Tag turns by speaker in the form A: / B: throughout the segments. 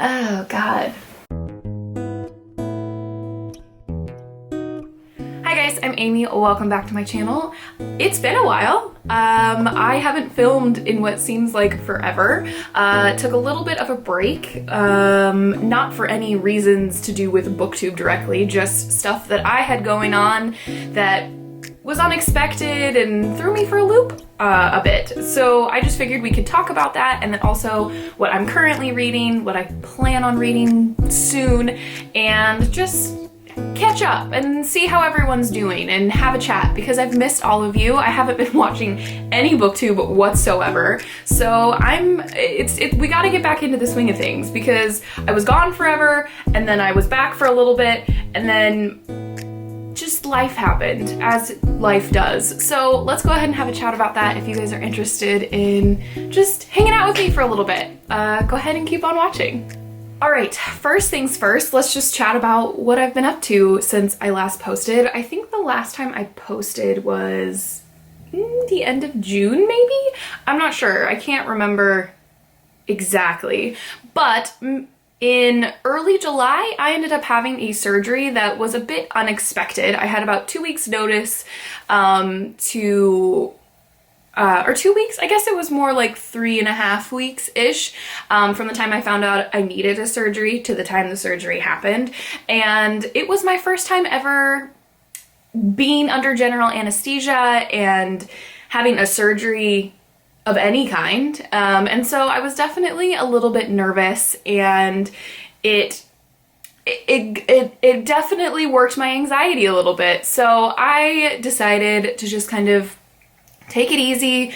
A: Oh, God. Hi guys, I'm Amy. Welcome back to my channel. It's been a while. I haven't filmed in what seems like forever. Took a little bit of a break, not for any reasons to do with BookTube directly, just stuff that I had going on that was unexpected and threw me for a loop a bit. So I just figured we could talk about that, and then also what I'm currently reading, what I plan on reading soon, and just catch up and see how everyone's doing and have a chat, because I've missed all of you. I haven't been watching any BookTube whatsoever. So we gotta get back into the swing of things, because I was gone forever and then I was back for a little bit and then just life happened, as life does. So let's go ahead and have a chat about that if you guys are interested in just hanging out with me for a little bit. Go ahead and keep on watching. All right, first things first, let's just chat about what I've been up to since I last posted. I think the last time I posted was the end of June, maybe? I'm not sure, I can't remember exactly. But in early July, I ended up having a surgery that was a bit unexpected. I had about 2 weeks notice or 2 weeks, I guess it was more like 3.5 weeks-ish, from the time I found out I needed a surgery to the time the surgery happened. And it was my first time ever being under general anesthesia and having a surgery of any kind. And so I was definitely a little bit nervous, and it definitely worked my anxiety a little bit. So I decided to just kind of take it easy,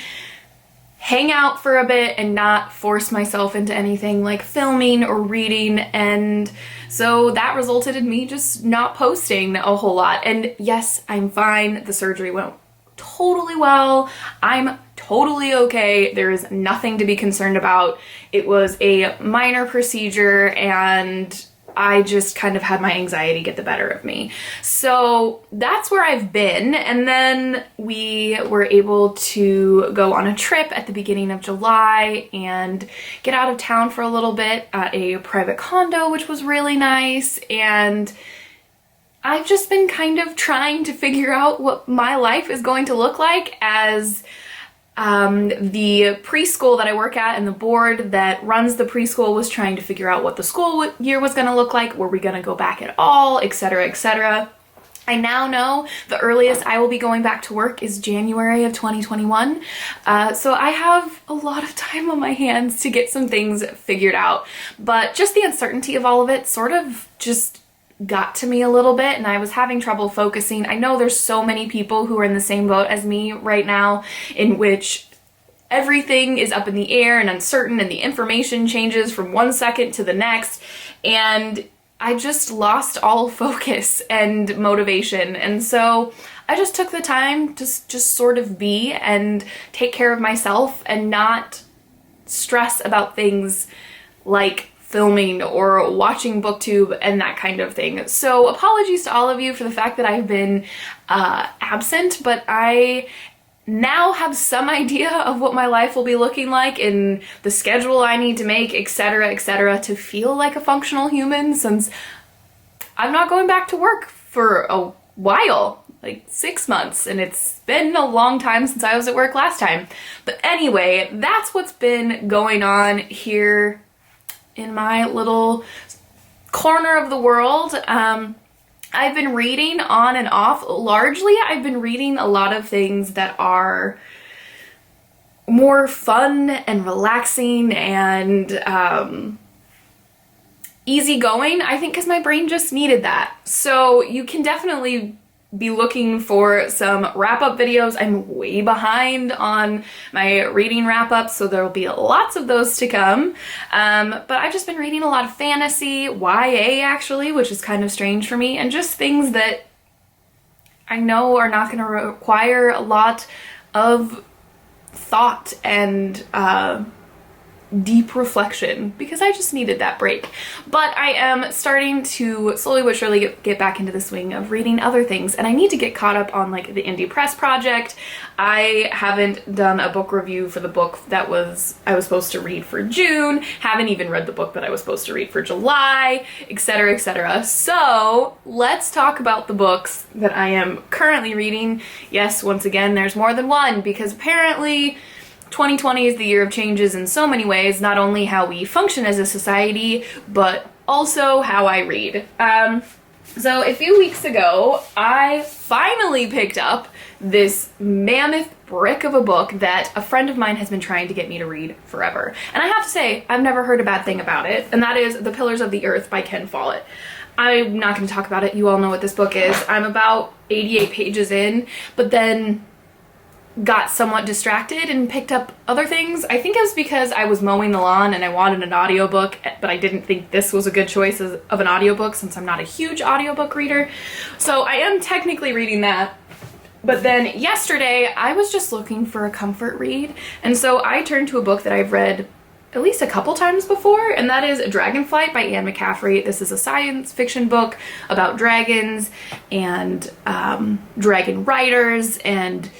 A: hang out for a bit, and not force myself into anything like filming or reading. And so that resulted in me just not posting a whole lot. And yes, I'm fine. The surgery went totally well. I'm totally okay. There is nothing to be concerned about. It was a minor procedure, and I just kind of had my anxiety get the better of me. So that's where I've been. And then we were able to go on a trip at the beginning of July and get out of town for a little bit at a private condo, which was really nice. And I've just been kind of trying to figure out what my life is going to look like, as the preschool that I work at and the board that runs the preschool was trying to figure out what the school year was going to look like. Were we going to go back at all, etc., etc. I now know the earliest I will be going back to work is January of 2021. So I have a lot of time on my hands to get some things figured out. But just the uncertainty of all of it sort of just got to me a little bit, and I was having trouble focusing. I know there's so many people who are in the same boat as me right now, in which everything is up in the air and uncertain, and the information changes from one second to the next, and I just lost all focus and motivation. And so I just took the time to just sort of be and take care of myself and not stress about things like filming or watching BookTube and that kind of thing. So apologies to all of you for the fact that I've been absent, but I now have some idea of what my life will be looking like and the schedule I need to make, etc., etc., to feel like a functional human, since I'm not going back to work for a while, like 6 months, and it's been a long time since I was at work last time. But anyway, that's what's been going on here in my little corner of the world. I've been reading on and off. Largely, I've been reading a lot of things that are more fun and relaxing and easygoing, I think, because my brain just needed that. So you can definitely be looking for some wrap-up videos. I'm way behind on my reading wrap-ups, so there will be lots of those to come. But I've just been reading a lot of fantasy, YA actually, which is kind of strange for me, and just things that I know are not going to require a lot of thought and deep reflection because I just needed that break. But I am starting to slowly but surely get back into the swing of reading other things, and I need to get caught up on like the Indie Press Project. I haven't done a book review for the book that I was supposed to read for June, haven't even read the book that I was supposed to read for July, etc., etc. So let's talk about the books that I am currently reading. Yes, once again, there's more than one because apparently 2020 is the year of changes in so many ways, not only how we function as a society, but also how I read. So a few weeks ago, I finally picked up this mammoth brick of a book that a friend of mine has been trying to get me to read forever. And I have to say, I've never heard a bad thing about it, and that is The Pillars of the Earth by Ken Follett. I'm not going to talk about it. You all know what this book is. I'm about 88 pages in, but then got somewhat distracted and picked up other things. I think it was because I was mowing the lawn and I wanted an audiobook, but I didn't think this was a good choice of an audiobook since I'm not a huge audiobook reader. So I am technically reading that. But then yesterday I was just looking for a comfort read, and so I turned to a book that I've read at least a couple times before, and that is Dragonflight by Anne McCaffrey. This is a science fiction book about dragons and dragon riders and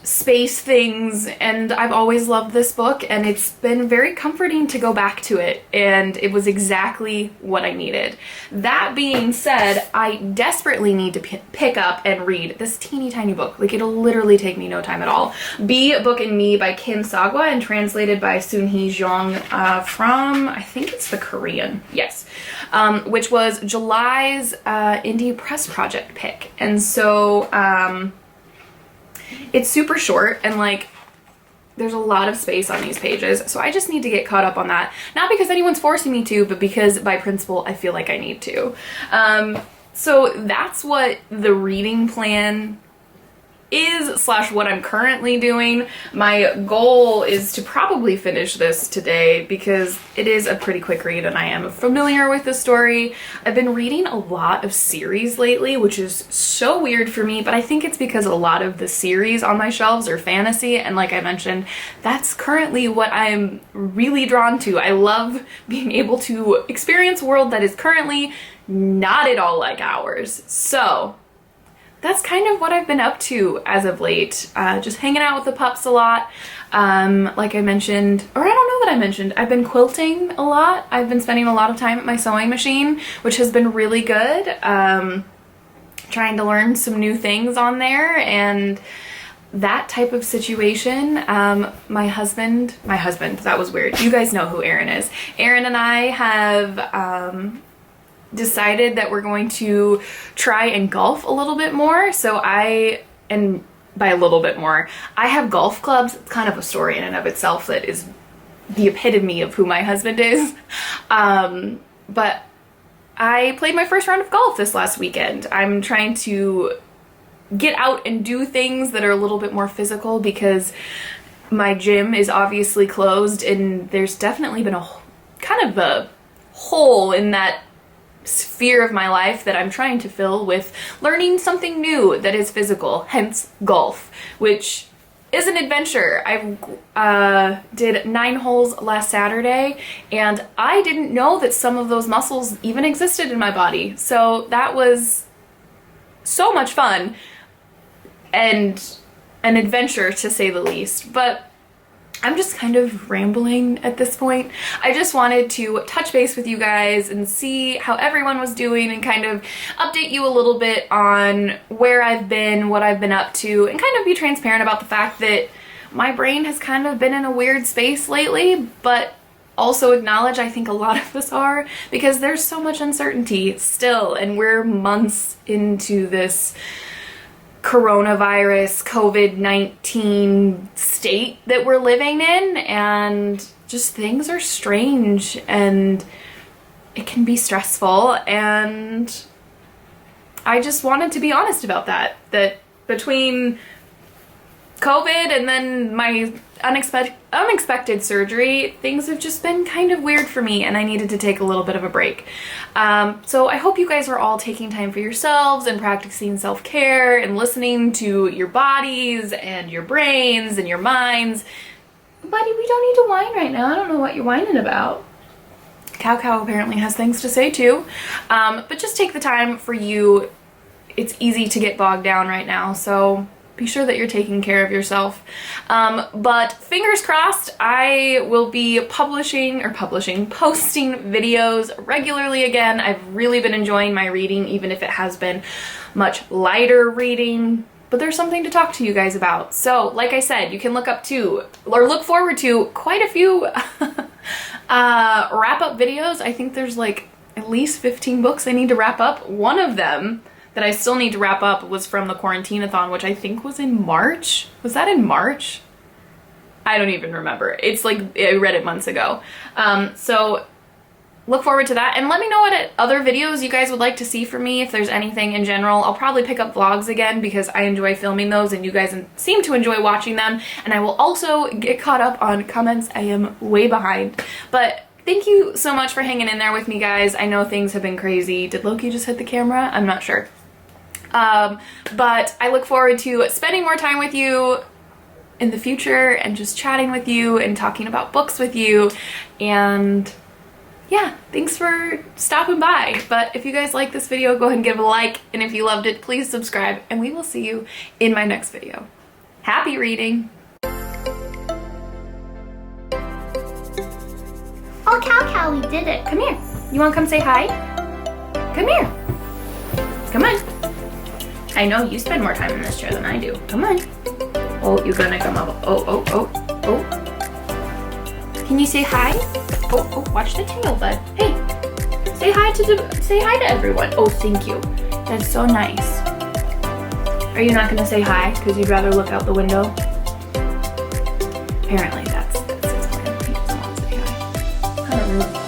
A: space things, and I've always loved this book, and it's been very comforting to go back to it, and it was exactly what I needed. That being said, I desperately need to pick up and read this teeny tiny book. Like, it'll literally take me no time at all. Be Book and Me by Kim Sagwa and translated by Soon-Hee Jeong from, I think it's the Korean, yes, which was July's Indie Press Project pick. And so it's super short, and like there's a lot of space on these pages, so I just need to get caught up on that. Not because anyone's forcing me to, but because by principle I feel like I need to. So that's what the reading plan is / what I'm currently doing. My goal is to probably finish this today because it is a pretty quick read and I am familiar with the story. I've been reading a lot of series lately, which is so weird for me, but I think it's because a lot of the series on my shelves are fantasy, and like I mentioned, that's currently what I'm really drawn to. I love being able to experience a world that is currently not at all like ours. So that's kind of what I've been up to as of late. Just hanging out with the pups a lot. Like I mentioned, or I don't know that I mentioned, I've been quilting a lot. I've been spending a lot of time at my sewing machine, which has been really good. Trying to learn some new things on there and that type of situation. My husband, that was weird. You guys know who Aaron is. Aaron and I have decided that we're going to try and golf a little bit more. So and by a little bit more, I have golf clubs. It's kind of a story in and of itself that is the epitome of who my husband is. But I played my first round of golf this last weekend. I'm trying to get out and do things that are a little bit more physical because my gym is obviously closed, and there's definitely been a kind of a hole in that sphere of my life that I'm trying to fill with learning something new that is physical, hence golf, which is an adventure. I did 9 holes last Saturday, and I didn't know that some of those muscles even existed in my body. So that was so much fun and an adventure, to say the least. But I'm just kind of rambling at this point. I just wanted to touch base with you guys and see how everyone was doing and kind of update you a little bit on where I've been, what I've been up to, and kind of be transparent about the fact that my brain has kind of been in a weird space lately, but also acknowledge I think a lot of us are, because there's so much uncertainty still, and we're months into this coronavirus, COVID-19 state that we're living in, and just things are strange and it can be stressful, and I just wanted to be honest about that between COVID and then my unexpected surgery, things have just been kind of weird for me, and I needed to take a little bit of a break. So I hope you guys are all taking time for yourselves and practicing self-care and listening to your bodies and your brains and your minds Buddy, we don't need to whine right now. I don't know what you're whining about. Cow apparently has things to say too. But just take the time for you. It's easy to get bogged down right now, so be sure that you're taking care of yourself. But fingers crossed, I will be posting videos regularly again. I've really been enjoying my reading, even if it has been much lighter reading. But there's something to talk to you guys about. So, like I said, you can look forward to quite a few wrap-up videos. I think there's like at least 15 books I need to wrap up. One of them that I still need to wrap up was from the Quarantine-a-thon, which I think was in March. Was that in March? I don't even remember. It's like, I read it months ago. So look forward to that, and let me know what other videos you guys would like to see from me. If there's anything in general, I'll probably pick up vlogs again because I enjoy filming those and you guys seem to enjoy watching them. And I will also get caught up on comments. I am way behind, but thank you so much for hanging in there with me, guys. I know things have been crazy. Did Loki just hit the camera? I'm not sure. But I look forward to spending more time with you in the future and just chatting with you and talking about books with you. And yeah, thanks for stopping by. But if you guys like this video, go ahead and give it a like. And if you loved it, please subscribe. And we will see you in my next video. Happy reading.
B: Oh, Cow, we did it.
A: Come here. You want to come say hi? Come here. Come on. I know you spend more time in this chair than I do. Come on. Oh, you're gonna come up. Oh. Can you say hi? Oh, watch the tail, bud. Hey, say hi to everyone. Oh, thank you. That's so nice. Are you not gonna say hi because you'd rather look out the window? Apparently that's his plan. He doesn't want to say hi. Kind of rude.